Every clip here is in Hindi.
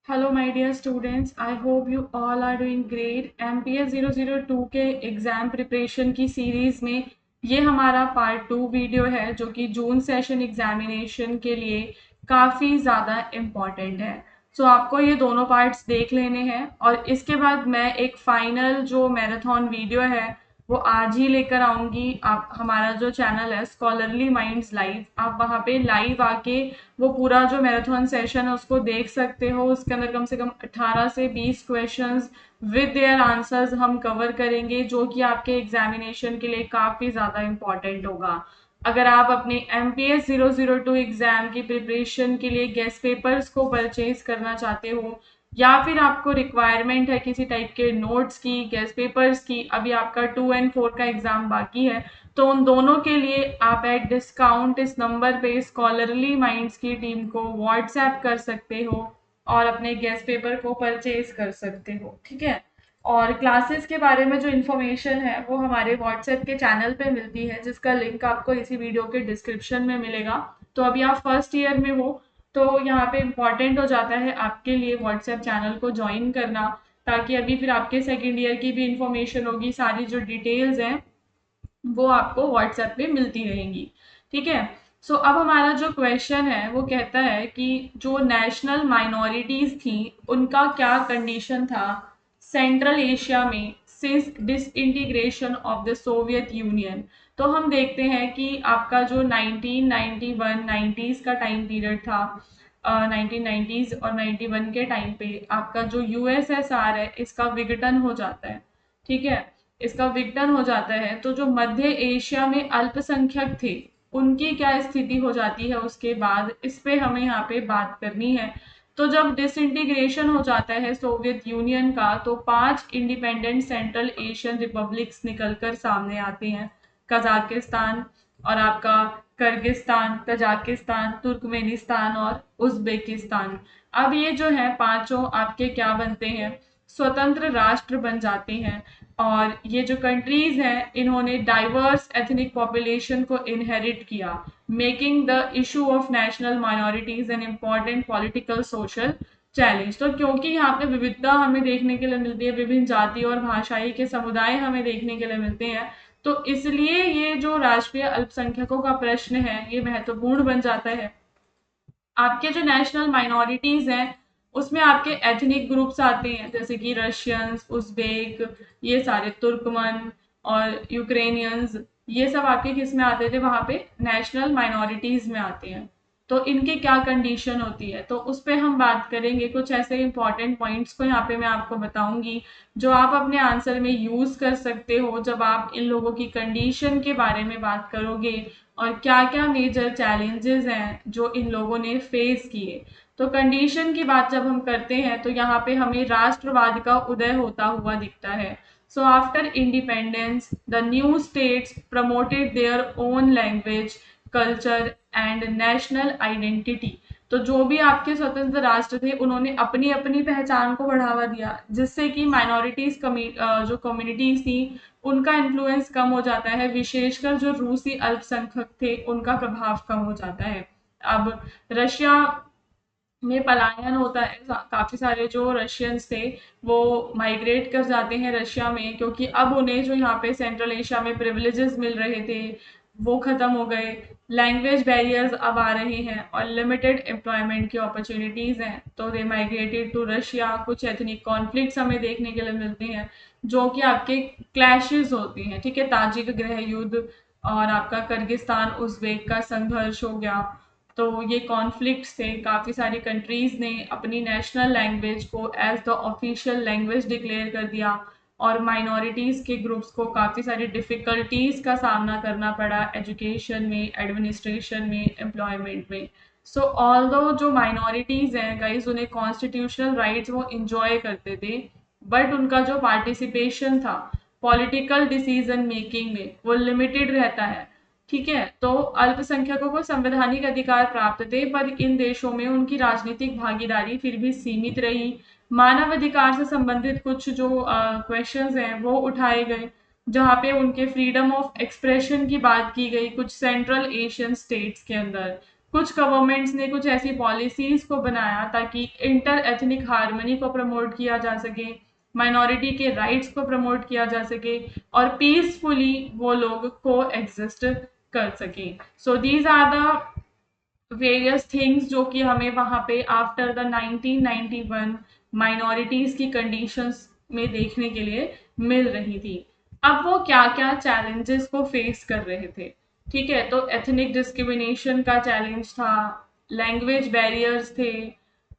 Hello my dear students, I hope you all are doing great. MPS 002 के एग्ज़ाम प्रिपरेशन की सीरीज़ में ये हमारा पार्ट 2 वीडियो है जो कि जून सेशन एग्जामिनेशन के लिए काफ़ी ज़्यादा इम्पॉर्टेंट है। सो आपको ये दोनों पार्ट्स देख लेने हैं और इसके बाद मैं एक फाइनल जो मैराथन वीडियो है वो आज ही लेकर आऊँगी। आप हमारा जो चैनल है स्कॉलरली माइंड्स लाइव, आप वहाँ पे लाइव आके वो पूरा जो मैराथन सेशन है उसको देख सकते हो। उसके अंदर कम से कम 18 से 20 क्वेश्चंस विद देयर आंसर्स हम कवर करेंगे जो कि आपके एग्जामिनेशन के लिए काफ़ी ज़्यादा इम्पॉर्टेंट होगा। अगर आप अपने MPS 002 एग्जाम की प्रिपरेशन के लिए गेस्ट पेपर्स को परचेज करना चाहते हो या फिर आपको रिक्वायरमेंट है किसी टाइप के नोट्स की, गेस्ट पेपर्स की, अभी आपका 2 एंड 4 का एग्जाम बाकी है, तो उन दोनों के लिए आप एट डिस्काउंट इस नंबर पे स्कॉलरली माइंड्स की टीम को व्हाट्सएप कर सकते हो और अपने गेस्ट पेपर को परचेज कर सकते हो। ठीक है। और क्लासेस के बारे में जो इन्फॉर्मेशन है वो हमारे व्हाट्सएप के चैनल पे मिलती है जिसका लिंक आपको इसी वीडियो के डिस्क्रिप्शन में मिलेगा। तो अभी आप फर्स्ट ईयर में हो तो यहाँ पे इम्पॉर्टेंट हो जाता है आपके लिए व्हाट्सएप चैनल को ज्वाइन करना, ताकि अभी फिर आपके सेकेंड ईयर की भी इंफॉर्मेशन होगी, सारी जो डिटेल्स हैं वो आपको व्हाट्सएप पे मिलती रहेंगी। ठीक है। सो अब हमारा जो क्वेश्चन है वो कहता है कि जो नेशनल माइनॉरिटीज थी उनका क्या कंडीशन था सेंट्रल एशिया में since disintegration of the Soviet union. तो हम देखते हैं कि आपका जो 1991 90s का टाइम पीरियड था, 1990s और 91 के टाइम पे आपका जो यूएसएसआर है इसका विघटन हो जाता है। ठीक है। इसका विघटन हो जाता है तो जो मध्य एशिया में अल्पसंख्यक थे उनकी क्या स्थिति हो जाती है उसके बाद, इस पे हमें यहाँ पे बात करनी है। तो जब डिसइंटीग्रेशन हो जाता है सोवियत यूनियन का तो 5 इंडिपेंडेंट सेंट्रल एशियन रिपब्लिक्स निकलकर सामने आते हैं। कजाकिस्तान और आपका किर्गिस्तान, तजाकिस्तान, तुर्कमेनिस्तान और उज्बेकिस्तान। अब ये जो है पांचों आपके क्या बनते हैं, स्वतंत्र राष्ट्र बन जाते हैं। और ये जो कंट्रीज हैं इन्होंने डाइवर्स एथनिक पॉपुलेशन को इनहेरिट किया, making the issue of national minorities an important political social challenge. तो क्योंकि यहाँ पे विविधता हमें देखने के लिए मिलती है, विभिन्न जाति और भाषाई के समुदाय हमें देखने के लिए मिलते हैं, तो इसलिए ये जो राष्ट्रीय अल्पसंख्यकों का प्रश्न है ये महत्वपूर्ण बन जाता है। आपके जो नेशनल माइनॉरिटीज हैं उसमें आपके एथनिक ग्रुप्स आते हैं जैसे कि रशियंस, उज्बेक, ये सारे तुर्कमन और यूक्रेनियंस, ये सब आपके किस में आते थे, वहां पे नेशनल माइनॉरिटीज में आते हैं। तो इनकी क्या कंडीशन होती है तो उस पर हम बात करेंगे। कुछ ऐसे इंपॉर्टेंट पॉइंट्स को यहाँ पे मैं आपको बताऊंगी जो आप अपने आंसर में यूज कर सकते हो जब आप इन लोगों की कंडीशन के बारे में बात करोगे और क्या क्या मेजर चैलेंजेस हैं जो इन लोगों ने फेस किए। तो कंडीशन की बात जब हम करते हैं तो यहाँ पे हमें राष्ट्रवाद का उदय होता हुआ दिखता है। So after independence the new states promoted their own language, culture and national identity. तो जो भी आपके स्वतंत्र राष्ट्र थे उन्होंने अपनी अपनी पहचान को बढ़ावा दिया जिससे कि माइनॉरिटीज जो कम्युनिटीज थी उनका इन्फ्लुएंस कम हो जाता है, विशेषकर जो रूसी अल्पसंख्यक थे उनका प्रभाव कम हो जाता है। अब रशिया में पलायन होता है, काफी सारे जो रशियंस थे वो माइग्रेट कर जाते हैं रशिया में, क्योंकि अब उन्हें जो यहाँ पे सेंट्रल एशिया में प्रिविलेजेस मिल रहे थे वो खत्म हो गए। लैंग्वेज बैरियर्स अब आ रहे हैं और लिमिटेड एम्प्लॉयमेंट की अपॉर्चुनिटीज हैं तो दे माइग्रेटेड टू रशिया। कुछ एथनिक कॉन्फ्लिक्ट्स हमें देखने के लिए मिलते हैं जो कि आपके क्लैशेस होती हैं। ठीक है। ताजिक गृह युद्ध और आपका किर्गिस्तान उज्बेक का संघर्ष हो गया। तो ये कॉन्फ्लिक्ट्स थे, काफ़ी सारी कंट्रीज ने अपनी नेशनल लैंग्वेज को as the official language declare कर दिया और माइनॉरिटीज़ के ग्रुप्स को काफ़ी सारी डिफ़िकल्टीज का सामना करना पड़ा एजुकेशन में, एडमिनिस्ट्रेशन में, एम्प्लॉयमेंट में। सो ऑल्दो जो माइनॉरिटीज़ हैं गाइज उन्हें कॉन्स्टिट्यूशनल राइट्स वो इंजॉय करते थे, बट उनका जो पार्टिसिपेशन था पॉलिटिकल डिसीजन मेकिंग में वो लिमिटेड रहता है। ठीक है। तो अल्पसंख्यकों को संवैधानिक अधिकार प्राप्त थे पर इन देशों में उनकी राजनीतिक भागीदारी फिर भी सीमित रही। मानव अधिकार से संबंधित कुछ जो क्वेश्चंस हैं वो उठाए गए जहाँ पे उनके फ्रीडम ऑफ एक्सप्रेशन की बात की गई कुछ सेंट्रल एशियन स्टेट्स के अंदर। कुछ गवर्नमेंट्स ने कुछ ऐसी पॉलिसीज को बनाया ताकि इंटर एथनिक हार्मनी को प्रमोट किया जा सके, माइनॉरिटी के राइट्स को प्रमोट किया जा सके और पीसफुली वो लोग को एग्जिस्ट कर सकें। So these are the various things जो कि हमें वहां पे आफ्टर द 1991 माइनॉरिटीज की कंडीशंस में देखने के लिए मिल रही थी। अब वो क्या क्या चैलेंजेस को फेस कर रहे थे, ठीक है, तो एथनिक डिस्क्रिमिनेशन का चैलेंज था, लैंग्वेज बैरियर्स थे,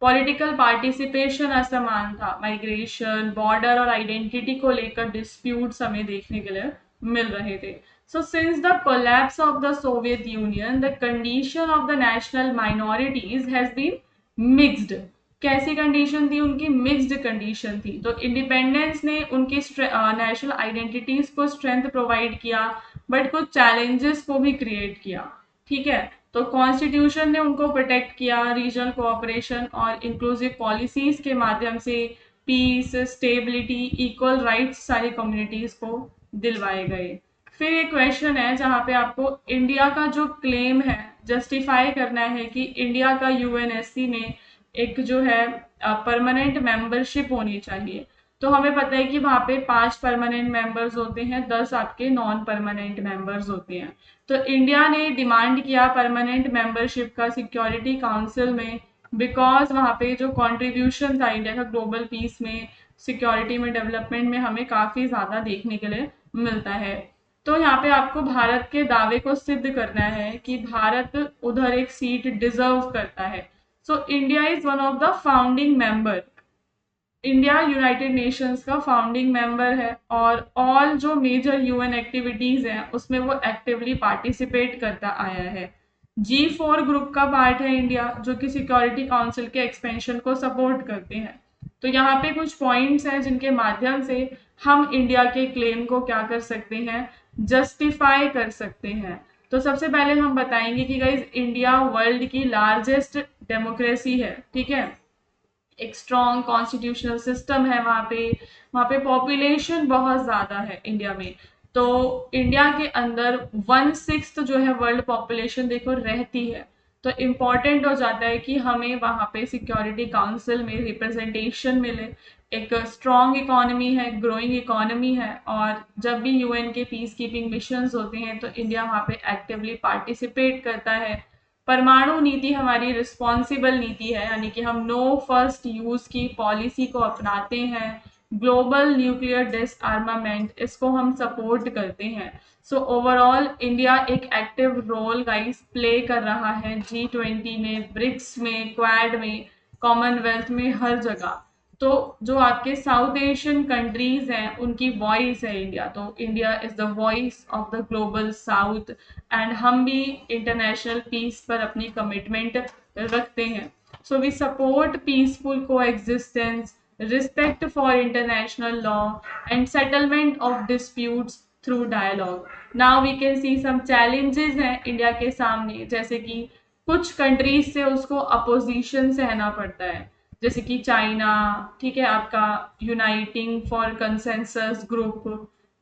पॉलिटिकल पार्टिसिपेशन असमान था, माइग्रेशन, बॉर्डर और आइडेंटिटी को लेकर डिस्प्यूट्स हमें देखने के लिए मिल रहे थे। So since the collapse of the Soviet Union, the condition of the national minorities has been mixed. कैसी कंडीशन थी उनकी? मिक्स्ड कंडीशन थी। तो इंडिपेंडेंस ने उनकी नेशनल आइडेंटिटीज को स्ट्रेंथ प्रोवाइड किया, बट कुछ चैलेंजेस को भी क्रिएट किया, ठीक है। तो कॉन्स्टिट्यूशन ने उनको प्रोटेक्ट किया, रीजनल कोऑपरेशन और इंक्लूसिव पॉलिसीज के माध्यम से पीस, स्टेबिलिटी, इक्वल राइट्स सारी कम्युनिटीज को दिलवाए गए। फिर एक क्वेश्चन है जहाँ पे आपको इंडिया का जो क्लेम है जस्टिफाई करना है कि इंडिया का यूएनएससी में एक जो है परमानेंट मेंबरशिप होनी चाहिए। तो हमें पता है कि वहाँ पे 5 परमानेंट मेंबर्स होते हैं, 10 आपके नॉन परमानेंट मेंबर्स होते हैं। तो इंडिया ने डिमांड किया परमानेंट मेंबरशिप का सिक्योरिटी काउंसिल में, बिकॉज वहाँ पे जो कॉन्ट्रीब्यूशन था इंडिया का ग्लोबल पीस में, सिक्योरिटी में, डेवलपमेंट में हमें काफी ज्यादा देखने के लिए मिलता है। तो यहाँ पे आपको भारत के दावे को सिद्ध करना है कि भारत उधर एक सीट डिजर्व करता है। So India is one of the founding member, India United Nations का फाउंडिंग मेंबर है और ऑल जो मेजर यूएन एक्टिविटीज हैं उसमें वो एक्टिवली पार्टिसिपेट करता आया है। G4 ग्रुप का पार्ट है इंडिया, जो कि सिक्योरिटी काउंसिल के एक्सपेंशन को सपोर्ट करते हैं। तो यहाँ पे कुछ पॉइंट्स हैं जिनके माध्यम से हम इंडिया के क्लेम को क्या कर सकते हैं, जस्टिफाई कर सकते हैं। तो सबसे पहले हम बताएंगे कि गाइज इंडिया वर्ल्ड की लार्जेस्ट डेमोक्रेसी है, ठीक है, एक स्ट्रॉन्ग कॉन्स्टिट्यूशनल सिस्टम है वहाँ पे पॉपुलेशन बहुत ज्यादा है इंडिया में। तो इंडिया के अंदर 1/6 जो है वर्ल्ड पॉपुलेशन देखो रहती है। तो इम्पॉर्टेंट हो जाता है कि हमें वहाँ पे सिक्योरिटी काउंसिल में रिप्रेजेंटेशन मिले। एक स्ट्रॉन्ग इकोनॉमी है, ग्रोइंग इकोनॉमी है, और जब भी यूएन के पीस कीपिंग मिशंस होते हैं तो इंडिया वहाँ पे एक्टिवली पार्टिसिपेट करता है। परमाणु नीति हमारी रिस्पॉन्सिबल नीति है, यानी कि हम नो फर्स्ट यूज की पॉलिसी को अपनाते हैं। ग्लोबल न्यूक्लियर डिसआर्मामेंट, इसको हम सपोर्ट करते हैं। सो ओवरऑल इंडिया एक एक्टिव रोल गाइस प्ले कर रहा है G20 में, ब्रिक्स में, क्वाड में, कॉमनवेल्थ में, हर जगह। तो जो आपके साउथ एशियन कंट्रीज हैं उनकी वॉइस है इंडिया। तो India is the voice of the Global South, and हम भी इंटरनेशनल पीस पर अपनी कमिटमेंट रखते हैं। So we support peaceful coexistence, respect for international law and settlement of disputes through dialogue. Now we can see some challenges हैं इंडिया के सामने, जैसे कि कुछ कंट्रीज से उसको अपोजिशन सहना पड़ता है, जैसे कि चाइना, ठीक है, आपका यूनाइटिंग फॉर कंसेंसस ग्रुप,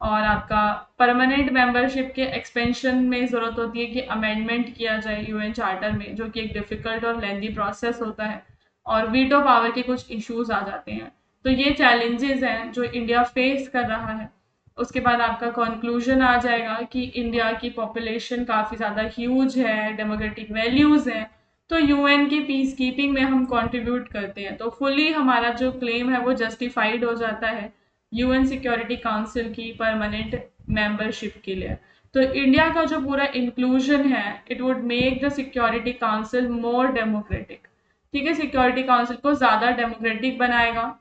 और आपका परमानेंट मेंबरशिप के एक्सपेंशन में जरूरत होती है कि अमेंडमेंट किया जाए यूएन चार्टर में, जो कि एक डिफिकल्ट और लेंदी प्रोसेस होता है, और वीटो पावर के कुछ इश्यूज आ जाते हैं। तो ये चैलेंजेस हैं जो इंडिया फेस कर रहा है। उसके बाद आपका कंक्लूजन आ जाएगा कि इंडिया की पॉपुलेशन काफी ज्यादा ह्यूज है, डेमोक्रेटिक वैल्यूज हैं, तो यूएन की पीस कीपिंग में हम कंट्रीब्यूट करते हैं। तो फुली हमारा जो क्लेम है वो जस्टिफाइड हो जाता है यूएन सिक्योरिटी काउंसिल की परमानेंट मेंबरशिप के लिए। तो इंडिया का जो पूरा इंक्लूजन है, it would make the security council more democratic, ठीक है, सिक्योरिटी काउंसिल को ज्यादा डेमोक्रेटिक बनाएगा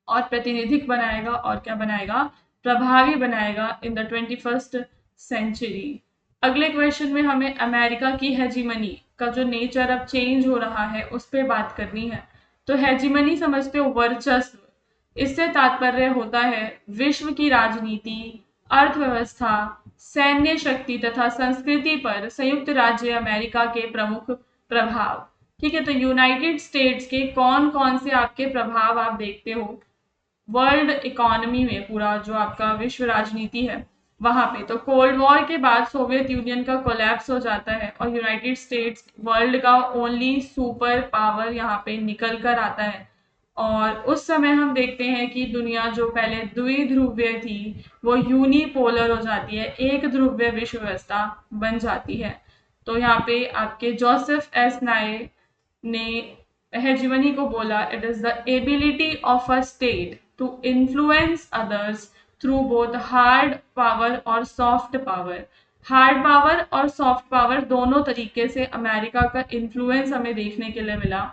और प्रातिनिधिक बनाएगा, और क्या बनाएगा, प्रभावी बनाएगा इन द 21st सेंचुरी। अगले क्वेश्चन में हमें अमेरिका की हेजीमनी का जो नेचर अब चेंज हो रहा है उस पर बात करनी है। तो हेजीमनी समझते हो वर्चस्व, इससे तात्पर्य होता है विश्व की राजनीति, अर्थव्यवस्था, सैन्य शक्ति तथा संस्कृति पर संयुक्त राज्य अमेरिका के प्रमुख प्रभाव। ठीक है, तो यूनाइटेड स्टेट्स के कौन कौन से आपके प्रभाव आप देखते हो वर्ल्ड इकोनॉमी में, पूरा जो आपका विश्व राजनीति है वहां पे। तो कोल्ड वॉर के बाद सोवियत यूनियन का कोलैप्स हो जाता है और यूनाइटेड स्टेट्स वर्ल्ड का ओनली सुपर पावर यहाँ पे निकल कर आता है। और उस समय हम देखते हैं कि दुनिया जो पहले द्विध्रुवीय थी वो यूनिपोलर हो जाती है, एक ध्रुवीय विश्व व्यवस्था बन जाती है। तो यहाँ पे आपके जोसेफ एस नाय ने हेजिमनी को बोला, it is the ability of a state to influence others through both hard power और सॉफ्ट पावर। हार्ड पावर और सॉफ्ट पावर दोनों तरीके से अमेरिका का इन्फ्लुएंस हमें देखने के लिए मिला,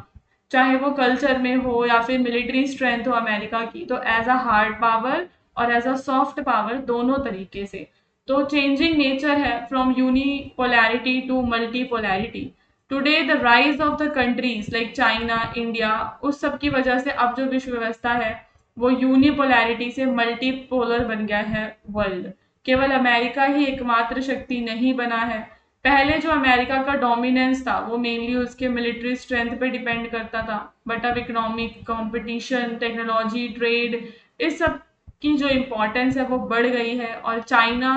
चाहे वो कल्चर में हो या फिर मिलिट्री स्ट्रेंथ हो अमेरिका की, तो एज अ हार्ड पावर और एज अ सॉफ्ट पावर दोनों तरीके से। तो चेंजिंग नेचर है from unipolarity to multipolarity. Today the rise of the countries like China, India, उस सब की वजह से अब जो विश्व व्यवस्था है वो यूनिपोलैरिटी से मल्टीपोलर बन गया है वर्ल्ड। केवल अमेरिका ही एकमात्र शक्ति नहीं बना है। पहले जो अमेरिका का डोमिनेंस था वो मेनली उसके मिलिट्री स्ट्रेंथ पे डिपेंड करता था, बट अब इकोनॉमिक कंपटीशन, टेक्नोलॉजी, ट्रेड, इस सब की जो इम्पोर्टेंस है वो बढ़ गई है। और चाइना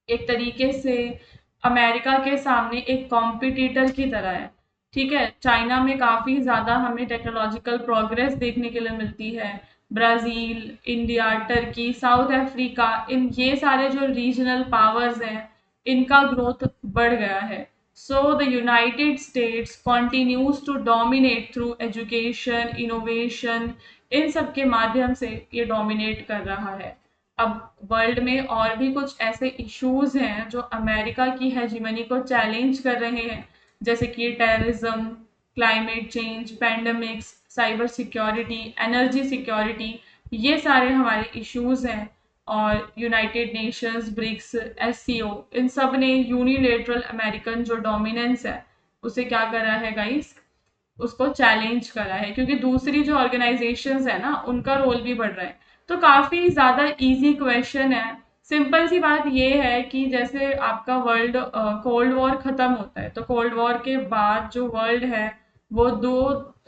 एक तरीके से अमेरिका के सामने एक कॉम्पिटिटर की तरह है। ठीक है, चाइना में काफी ज्यादा हमें टेक्नोलॉजिकल प्रोग्रेस देखने के लिए मिलती है। Brazil, India, Turkey, South Africa, इन ये सारे जो रीजनल पावर्स हैं इनका ग्रोथ बढ़ गया है। So the United States continues to dominate through education, innovation, इन सब के माध्यम से ये डोमिनेट कर रहा है। अब वर्ल्ड में और भी कुछ ऐसे इश्यूज हैं जो अमेरिका की हेजिमनी को चैलेंज कर रहे हैं, जैसे कि terrorism, climate change, pandemics, cyber security, energy security, ये सारे हमारे इश्यूज हैं। और यूनाइटेड नेशंस, ब्रिक्स, एससीओ, इन सब ने यूनिलेटरल अमेरिकन जो डोमिनेंस है उसे क्या करा है गाइस, उसको चैलेंज करा है, क्योंकि दूसरी जो ऑर्गेनाइजेशंस है ना उनका रोल भी बढ़ रहा है। तो काफी ज्यादा इजी क्वेश्चन है। सिंपल सी बात ये है कि जैसे आपका वर्ल्ड कोल्ड वॉर खत्म होता है तो कोल्ड वॉर के बाद जो वर्ल्ड है वो दो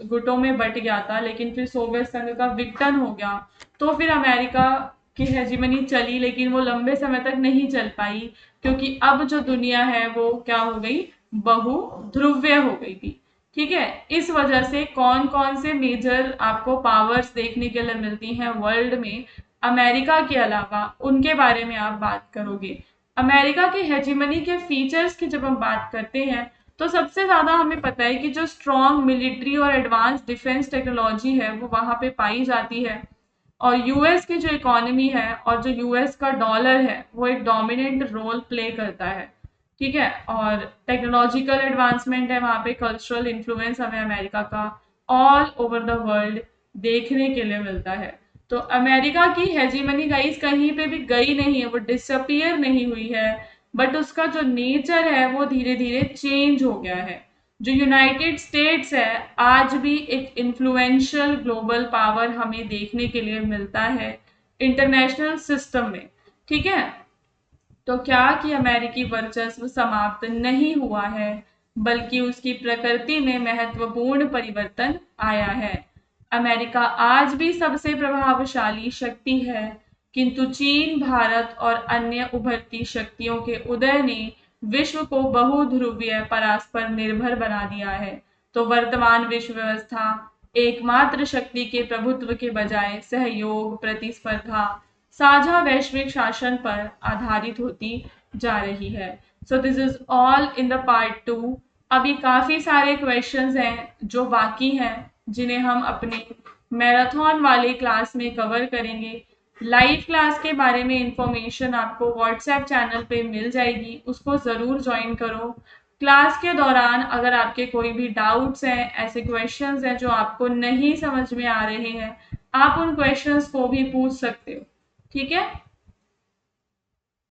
गुटों में बट गया था, लेकिन फिर सोवियत संघ का विघटन हो गया। तो फिर अमेरिका की हेजिमनी चली, लेकिन वो लंबे समय तक नहीं चल पाई, क्योंकि अब जो दुनिया है वो क्या हो गई, बहुध्रुवीय हो गई थी। ठीक है, इस वजह से कौन कौन से मेजर आपको पावर्स देखने के लिए मिलती हैं वर्ल्ड में अमेरिका के अलावा, उनके बारे में आप बात करोगे। अमेरिका की हेजिमनी के फीचर्स की जब हम बात करते हैं तो सबसे ज्यादा हमें पता है कि जो स्ट्रॉन्ग मिलिट्री और एडवांस डिफेंस टेक्नोलॉजी है वो वहां पे पाई जाती है। और यूएस की जो इकोनॉमी है और जो यूएस का डॉलर है वो एक डोमिनेंट रोल प्ले करता है। ठीक है, और टेक्नोलॉजिकल एडवांसमेंट है वहाँ पे, कल्चरल इन्फ्लुएंस हमें अमेरिका का ऑल ओवर द वर्ल्ड देखने के लिए मिलता है। तो अमेरिका की हेजीमनी गाइस कहीं पे भी गई नहीं है, वो डिसअपियर नहीं हुई है, बट उसका जो नेचर है वो धीरे धीरे चेंज हो गया है। जो यूनाइटेड स्टेट्स है आज भी एक इन्फ्लुएंशियल ग्लोबल पावर हमें देखने के लिए मिलता है इंटरनेशनल सिस्टम में। ठीक है, तो क्या कि अमेरिकी वर्चस्व समाप्त नहीं हुआ है, बल्कि उसकी प्रकृति में महत्वपूर्ण परिवर्तन आया है। अमेरिका आज भी सबसे प्रभावशाली शक्ति है, किंतु चीन, भारत और अन्य उभरती शक्तियों के उदय ने विश्व को बहुध्रुवीय, परस्पर निर्भर बना दिया है। तो वर्तमान विश्व व्यवस्था एकमात्र शक्ति के प्रभुत्व के बजाय सहयोग, प्रतिस्पर्धा, साझा वैश्विक शासन पर आधारित होती जा रही है। So this is all in the part 2। अभी काफी सारे क्वेश्चंस हैं जो बाकी हैं, जिन्हें हम अपने मैराथन वाले क्लास में कवर करेंगे। लाइव क्लास के बारे में इंफॉर्मेशन आपको व्हाट्सएप चैनल पे मिल जाएगी, उसको ज़रूर ज्वाइन करो। क्लास के दौरान अगर आपके कोई भी डाउट्स हैं, ऐसे क्वेश्चंस हैं जो आपको नहीं समझ में आ रहे हैं, आप उन क्वेश्चंस को भी पूछ सकते हो। ठीक है।